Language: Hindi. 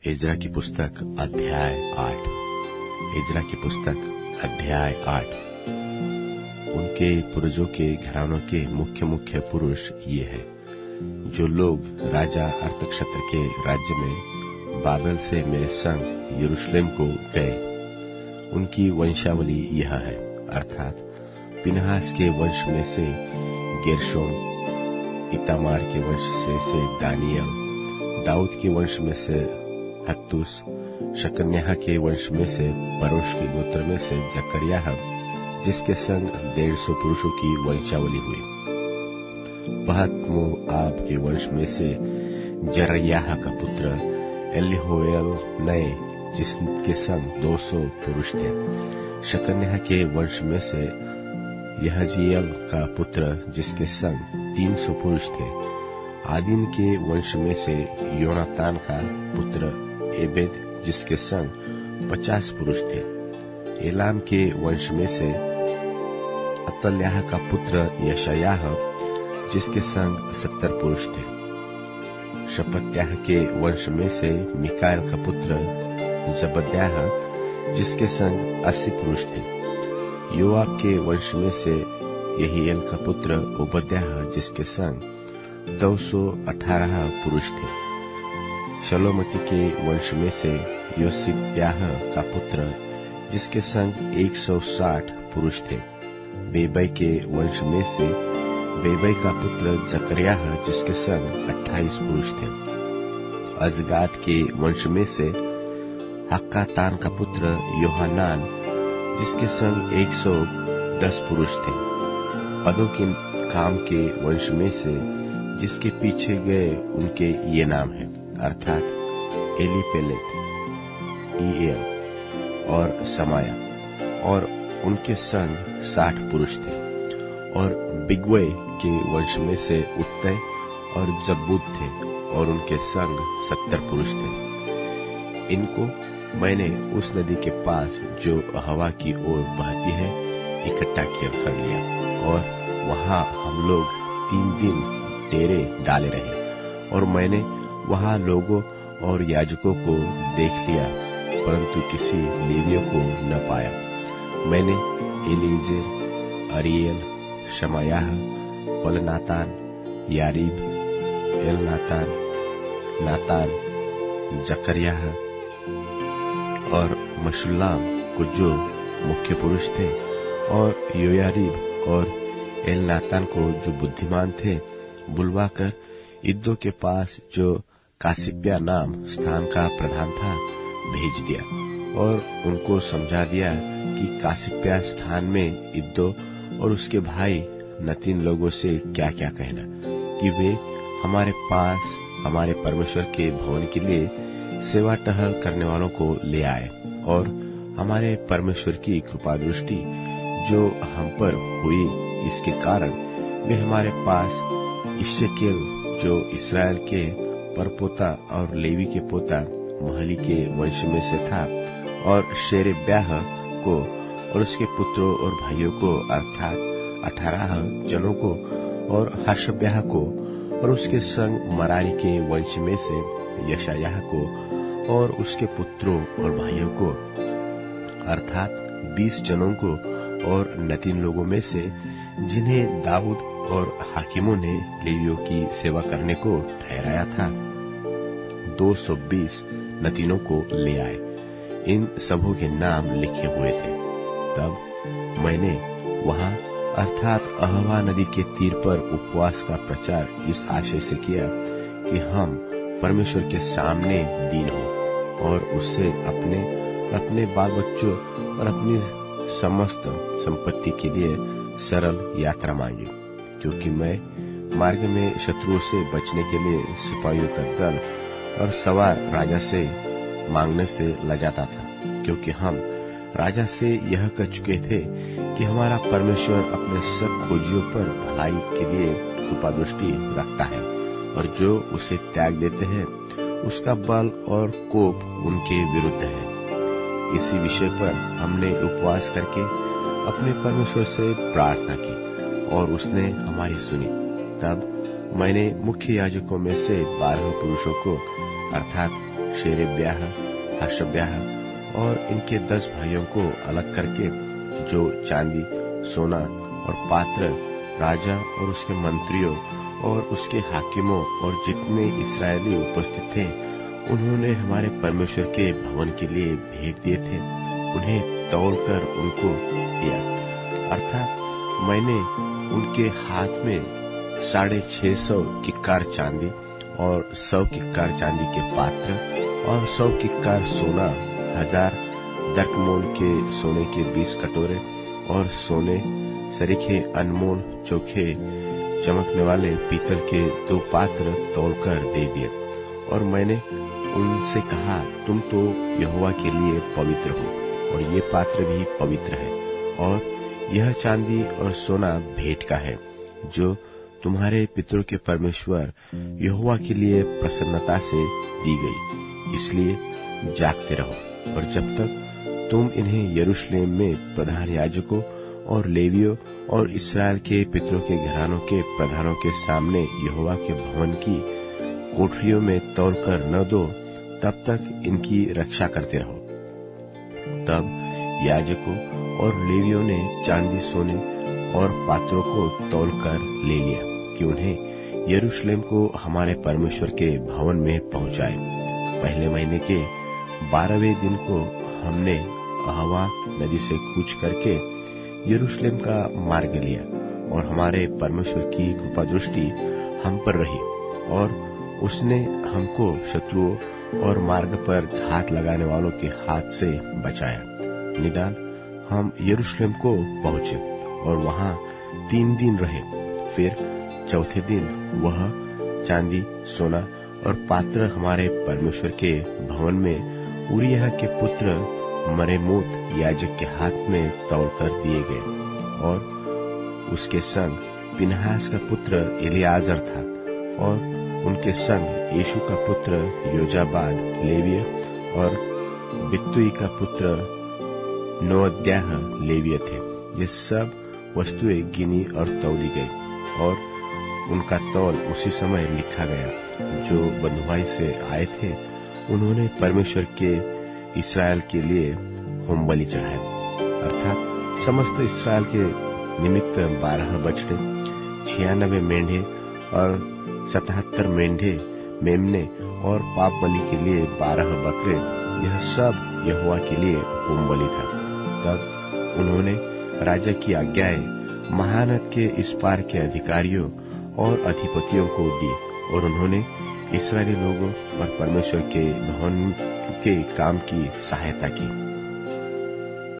इज़रा की पुस्तक अध्याय 8। इज़रा की पुस्तक अध्याय 8। उनके पूर्वजों के घरानों के मुख्य मुख्य पुरुष ये हैं, जो लोग राजा अर्थक्षेत्र के राज्य में बाबेल से मेरे संग यरूशलेम को गए। उनकी वंशावली यह है, अर्थात पिनहास के वंश में से गेर्शोम, इतामार के वंश से दानियल, दाऊद के वंश में से हत्तुस, शकन्याह के वंश में से परोश के गोत्र में से जकरियाह, जिसके संग 150 पुरुषों की वंशावली हुई। पहत-मोआब के वंश में से जरयाह का पुत्र एलीहोएल नए, जिसके संग 200 पुरुष थे। शकन्याह के वंश में से यहजीएल का पुत्र, जिसके संग 300 पुरुष थे। आदीन के वंश में से योनातान का पुत्र एबेद, जिसके संग 50 पुरुष थे। एलाम के वंश में से अतल्याह का पुत्र यशायाह, जिसके संग 70 पुरुष थे। शपत्याह के वंश में से मिकाएल का पुत्र जबद्याह, जिसके संग 80 पुरुष थे। योआब के वंश में से यहीएल का पुत्र ओबद्याह, जिसके संग 218 पुरुष थे। शलोमती के वंश में से योसिब्याह का पुत्र, जिसके संग 160 पुरुष थे। बेबै के वंश में से बेबै का पुत्र जकरियाह, जिसके संग 28 पुरुष थे। अजगाद के वंश में से हक्कातान का पुत्र योहानान, जिसके संग 110 पुरुष थे। पदों के काम के वंश में से जिसके पीछे गए, उनके ये नाम हैं, अर्थात एलीपेलेत, ईएल और समाया, और उनके संग 60 पुरुष थे। और बिग्वै के वंश में से उत्तय और जब्बूद थे, और उनके संग 70 पुरुष थे। इनको मैंने उस नदी के पास जो हवा की ओर बहती है इकट्ठा कर लिया, और वहां हम लोग 3 दिन डेरे डाले रहे। और मैंने वहां लोगों और याजकों को देख लिया, परंतु किसी लेवियों को न पाया। मैंने एलीजेर, अरियल, शमायाह, पलनातान, यारीब, एलनातान, नातान, जकरियाह और मशुल्लाम को, जो मुख्य पुरुष थे, और योयारीब और एलनातान को, जो बुद्धिमान थे, बुलवाकर इद्दो के पास, जो कासिप्या नाम स्थान का प्रधान था, भेज दिया। और उनको समझा दिया कि कासिप्या स्थान में इद्दो और उसके भाई नतीन लोगों से क्या क्या कहना, कि वे हमारे पास हमारे परमेश्वर के भवन के लिए सेवा टहल करने वालों को ले आए। और हमारे परमेश्वर की कृपा दृष्टि जो हम पर हुई, इसके कारण वे हमारे पास इश्शकेल, जो इसराइल के परपोता और लेवी के पोता महली के वंश में से था, और शेरेब्याह को और उसके पुत्रों और भाइयों को, अर्थात 18 जनों को, और हशब्याह को, और उसके संग मरारी के वंश में से यशायाह को, और उसके पुत्रों और भाइयों को, अर्थात 20 जनों को, और नतीन लोगों में से जिन्हें दाऊद और हाकिमों ने लेवियों की सेवा करने को ठहराया था, 220 नतीनों को ले आए। इन सबों के नाम लिखे हुए थे। तब मैंने वहां, अर्थात अहवा नदी के तीर पर उपवास का प्रचार इस आशय से किया कि हम परमेश्वर के सामने दीन हों, और उससे अपने अपने बाल बच्चों और अपनी समस्त संपत्ति के लिए सरल यात्रा मांगे, क्योंकि मैं मार्ग में शत्रुओं से बचने के लिए सिपाहियों का दल और सवार राजा से मांगने से लजाता था, क्योंकि हम राजा से यह कह चुके थे कि हमारा परमेश्वर अपने सब खोजियों पर भलाई के लिए कृपा दृष्टि रखता है, और जो उसे त्याग देते हैं उसका बल और कोप उनके विरुद्ध है। इसी विषय पर हमने उपवास करके अपने परमेश्वर से प्रार्थना की, और उसने हमारी सुनी। तब मैंने मुख्य याजकों में से 12 पुरुषों को, अर्थात शेरेब्याह, हशब्याह और इनके 10 भाइयों को अलग करके, जो चांदी, सोना और पात्र, राजा और उसके मंत्रियों और उसके हाकिमों और जितने इस्राएली उपस्थित थे, उन्होंने हमारे परमेश्वर के भवन के लिए भेंट दिए थे, उन्हें तौलकर उनको दिया। अर्थात मैंने उनके हाथ में 650 किक्कार चांदी और 100 किक्कार चांदी के पात्र और 100 किक्कार सोना, 1000 दरकमोल के सोने के 20 कटोरे और सोने सरीखे अनमोल चोखे चमकने वाले पीतल के 2 पात्र तौलकर दे दिए। और मैंने उनसे कहा, तुम तो यहोवा के लिए पवित्र हो और ये पात्र भी पवित्र है, और यह चांदी और सोना भेंट का है, जो तुम्हारे पितरों के परमेश्वर यहोवा के लिए प्रसन्नता से दी गई। इसलिए जागते रहो, और जब तक तुम इन्हें यरूशलेम में प्रधान याजकों और लेवियों और इस्राएल के पितरों के घरानों के प्रधानों के सामने यहोवा के भवन की कोठरियों में तौलकर न दो, तब तक इनकी रक्षा करते रहो। तब याजकों और लेवियों ने चांदी, सोने और पात्रों को तौलकर ले लिया कि उन्हें यरूशलेम को हमारे परमेश्वर के भवन में पहुंचाए। पहले महीने के 12वें दिन को हमने अहवा नदी से कूच करके यरूशलेम का मार्ग लिया, और हमारे परमेश्वर की कृपा दृष्टि हम पर रही, और उसने हमको शत्रुओं और मार्ग पर घात लगाने वालों के हाथ से बचाया। निदान हम यरूशलेम को पहुंचे और वहां 3 दिन रहे। फिर चौथे दिन वह चांदी, सोना और पात्र हमारे परमेश्वर के भवन में उरिय्याह के पुत्र मरेमोत याजक के हाथ में तौलकर दिए गए, और उसके संग पिनहास का पुत्र एलियाजर था, और उनके संग यीशु का पुत्र योजाबाद लेवीय और बित्तुई का पुत्र नोअद्याह लेवीय थे। ये सब वस्तुएं गिनी और तौली गई, और उनका तौल उसी समय लिखा गया। जो बंधुआई से आए थे, उन्होंने परमेश्वर के इस्राएल के लिए होमबलि चढ़ाया, अर्थात समस्त इस्राएल के निमित्त 12 बछड़े, 96 मेंढे और 77 मेंढे मेमने, और पाप बलि के लिए 12 बकरे। यह सब यहोवा के लिए होमबलि था। तब उन्होंने राजा की आज्ञाएं महानद के इस पार के अधिकारियों और अधिपतियों को दी, और उन्होंने इस्राएली लोगों और परमेश्वर के भवन के काम की सहायता की।